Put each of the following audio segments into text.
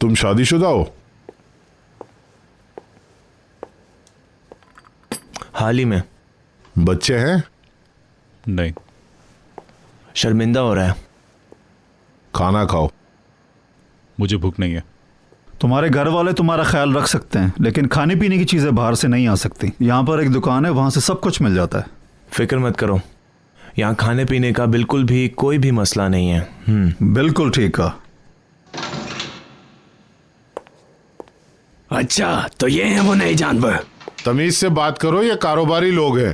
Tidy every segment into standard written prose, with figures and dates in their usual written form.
तुम शादीशुदा हो? हाल ही में। बच्चे हैं? नहीं। शर्मिंदा हो रहा है। खाना खाओ। मुझे भूख नहीं है। तुम्हारे घर वाले तुम्हारा ख्याल रख सकते हैं, लेकिन खाने पीने की चीजें बाहर से नहीं आ सकती। यहाँ पर एक दुकान है, वहां से सब कुछ मिल जाता है। फिक्र मत करो, यहाँ खाने पीने का बिल्कुल भी कोई भी मसला नहीं है। बिल्कुल ठीक है। अच्छा, तो ये है वो नए जानवर। तमीज से बात करो, ये कारोबारी लोग हैं।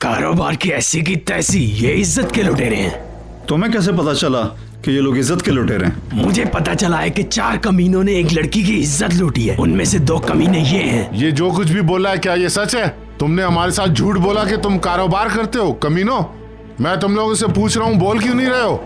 कारोबार की ऐसी की तैसी, ये इज्जत के लुटेरे हैं। तुम्हें कैसे पता चला कि ये लोग इज्जत के लुटेरे हैं? मुझे पता चला है कि 4 कमीनों ने एक लड़की की इज्जत लूटी है। उनमें से 2 कमीने ये हैं। ये जो कुछ भी बोला है, क्या ये सच है? तुमने हमारे साथ झूठ बोला कि तुम कारोबार करते हो, कमीनों। मैं तुम लोगों से पूछ रहा हूँ, बोल क्यों नहीं रहे हो?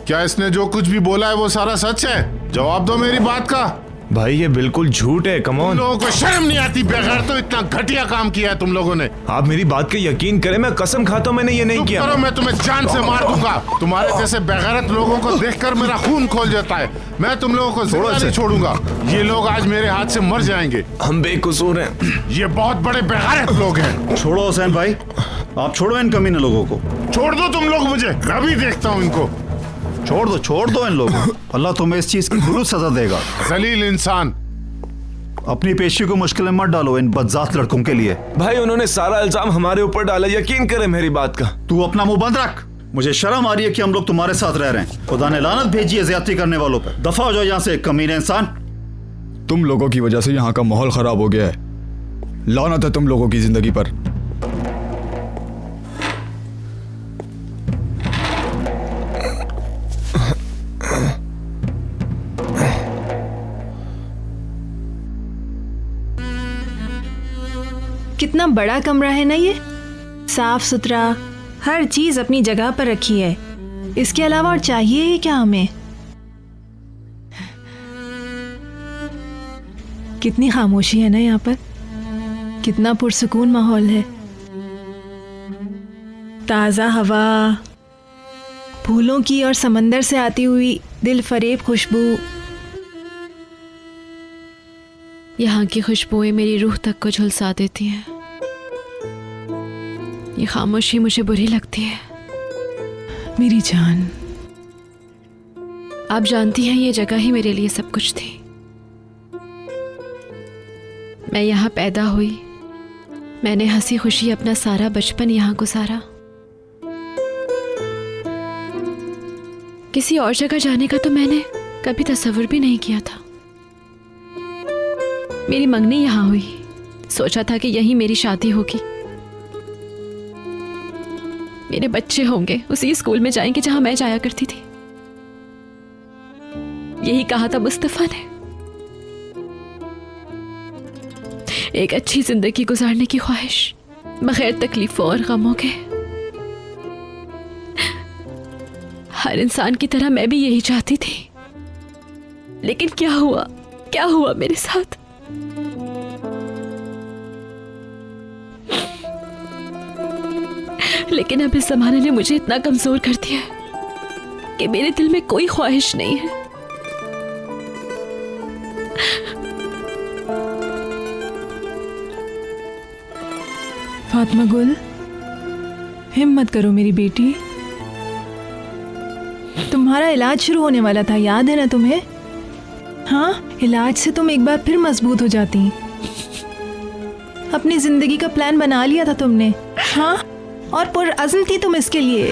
क्या इसने जो कुछ भी बोला है वो सारा सच है? जवाब दो मेरी बात का। भाई ये बिल्कुल झूठ है। कम ऑन, लोगों को शर्म नहीं आती? बेगैर तो इतना घटिया काम किया है तुम लोगों ने। आप मेरी बात पे यकीन करें, मैं कसम खाता हूँ मैंने ये नहीं किया। करो, मैं तुम्हें जान से मार दूंगा। तुम्हारे जैसे बेगैरत लोगों को देखकर मेरा खून खोल जाता है। मैं तुम लोगों को जिंदा नहीं छोड़ूंगा। ये लोग आज मेरे हाथ से मर जाएंगे। हम बेकसूर हैं। ये बहुत बड़े बेगैरत लोग हैं। छोड़ो हुसैन भाई, आप छोड़ो इन कमीने लोगों को। छोड़ दो तुम लोग मुझे, मैं भी देखता हूँ इनको। छोड़ दो इन लोगों को। अल्लाह तुम्हें इस चीज की दुरुस्त सजा देगा। जलील इंसान। अपनी पेशी को मुश्किल में मत डालो इन बदजात लड़कों के लिए। भाई उन्होंने सारा इल्जाम हमारे ऊपर डाला, यकीन करें मेरी बात का। तू अपना मुंह बंद रख। मुझे शर्म आ रही है कि हम लोग तुम्हारे साथ रह रहे हैं। खुदा ने लानत भेजी है ज्यादती करने वालों पर। दफा हो जाओ यहाँ से कमीने इंसान। तुम लोगों की वजह से यहाँ का माहौल खराब हो गया है। लानत है तुम लोगों की जिंदगी पर। कितना बड़ा कमरा है ना ये, साफ सुथरा, हर चीज अपनी जगह पर रखी है। इसके अलावा और चाहिए ही क्या हमें? कितनी खामोशी है ना यहाँ पर, कितना पुरसुकून माहौल है। ताज़ा हवा, फूलों की और समंदर से आती हुई दिल फरेब खुशबू। यहाँ की खुशबुएं मेरी रूह तक को झुलसा देती हैं। ये खामोशी मुझे बुरी लगती है। मेरी जान, आप जानती हैं ये जगह ही मेरे लिए सब कुछ थी। मैं यहाँ पैदा हुई, मैंने हंसी खुशी अपना सारा बचपन यहाँ गुजारा। किसी और जगह जाने का तो मैंने कभी तस्वीर भी नहीं किया था। मेरी मंगनी यहाँ हुई, सोचा था कि यहीं मेरी शादी होगी, मेरे बच्चे होंगे, उसी स्कूल में जाएंगे जहां मैं जाया करती थी। यही कहा था मुस्तफा ने। एक अच्छी जिंदगी गुजारने की ख्वाहिश, बगैर तकलीफों और गमों के। हर इंसान की तरह मैं भी यही चाहती थी, लेकिन क्या हुआ मेरे साथ? लेकिन अब इस जमाने ने मुझे इतना कमजोर कर दिया है कि मेरे दिल में कोई ख्वाहिश नहीं है। फातिमा गुल, हिम्मत करो मेरी बेटी। तुम्हारा इलाज शुरू होने वाला था, याद है ना तुम्हें? हाँ, इलाज से तुम एक बार फिर मजबूत हो जाती। अपनी जिंदगी का प्लान बना लिया था तुमने, हाँ, और पुरअज़्म थी तुम इसके लिए।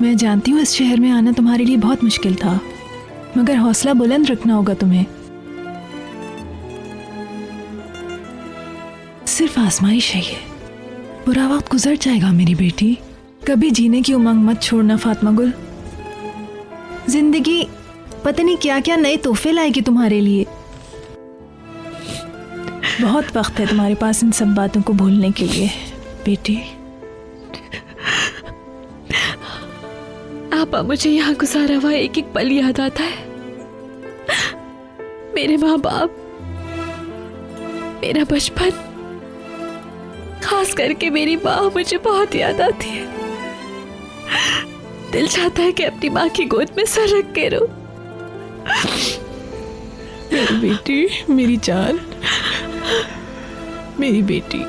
मैं जानती हूँ इस शहर में आना तुम्हारे लिए बहुत मुश्किल था, मगर हौसला बुलंद रखना होगा तुम्हें। सिर्फ आजमाइश है ये, बुरा वक्त गुजर जाएगा मेरी बेटी। कभी जीने की उमंग मत छोड़ना फातिमा गुल। जिंदगी पता नहीं क्या क्या नए तोहफे लाएगी तुम्हारे लिए। बहुत वक्त है तुम्हारे पास इन सब बातों को भूलने के लिए बेटी। आपा, मुझे यहाँ गुजारा हुआ एक एक पल याद आता है। मेरे माँ बाप, मेरा बचपन, खास करके मेरी माँ मुझे बहुत याद आती है। दिल चाहता है कि अपनी माँ की गोद में सर रख के रो। मेरी बेटी, मेरी जान, मेरी बेटी।